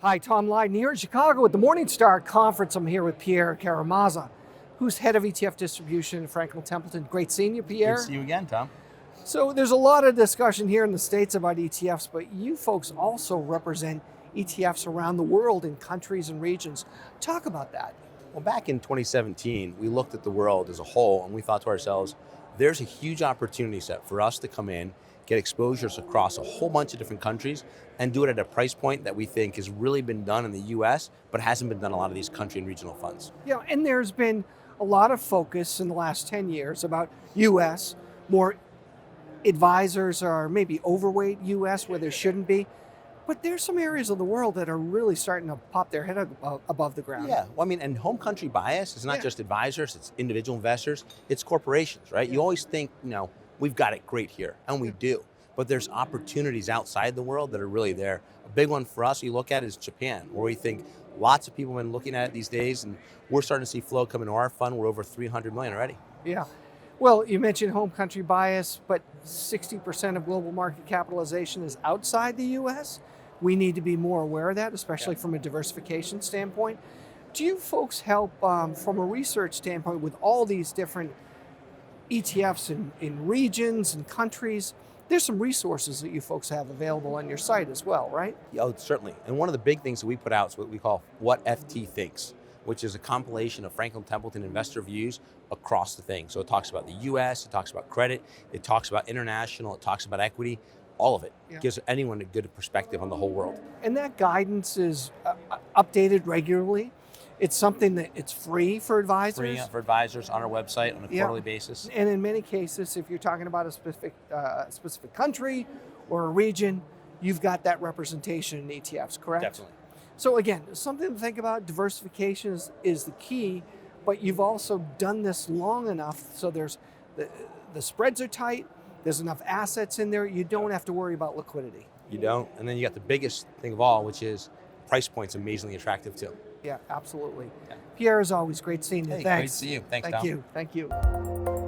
Hi, Tom Lydon here in Chicago at the Morningstar Conference. I'm here with Pierre Caramazza, who's head of ETF Distribution at Franklin Templeton. Great seeing you, Pierre. Good to see you again, Tom. So there's a lot of discussion here in the States about ETFs, but you folks also represent ETFs around the world in countries and regions. Talk about that. Well, back in 2017, we looked at the world as a whole and we thought to ourselves, there's a huge opportunity set for us to come in, get exposures across a whole bunch of different countries and do it at a price point that we think has really been done in the U.S., but hasn't been done in a lot of these country and regional funds. Yeah, and there's been a lot of focus in the last 10 years about U.S., more advisors are maybe overweight U.S. where they shouldn't be. But there's some areas of the world that are really starting to pop their head above the ground. Yeah, well, I mean, and home country bias is not just advisors, it's individual investors, it's corporations, right? You always think, we've got it great here, and we do. But there's opportunities outside the world that are really there. A big one for us we look at is Japan, where we think lots of people have been looking at it these days, and we're starting to see flow come into our fund. We're over 300 million already. Yeah. Well, you mentioned home country bias, but 60% of global market capitalization is outside the U.S. We need to be more aware of that, especially from a diversification standpoint. Do you folks help from a research standpoint with all these different ETFs in regions and countries? There's some resources that you folks have available on your site as well, right? Yeah, certainly. And one of the big things that we put out is what we call What FT Thinks, which is a compilation of Franklin Templeton investor views across the thing. So it talks about the U.S., it talks about credit, it talks about international, it talks about equity. All of it gives anyone a good perspective on the whole world. And that guidance is updated regularly. It's something that it's free for advisors. Free for advisors on our website on a quarterly basis. And in many cases, if you're talking about a specific country or a region, you've got that representation in ETFs, correct? Definitely. So again, something to think about. Diversification is the key, but you've also done this long enough so there's the spreads are tight. There's enough assets in there. You don't have to worry about liquidity. You don't. And then you got the biggest thing of all, which is price point's amazingly attractive too. Yeah, absolutely. Yeah. Pierre, as always, great seeing you. Hey, Thanks. Great to see you. Thanks, Thank Tom. you. Thank you.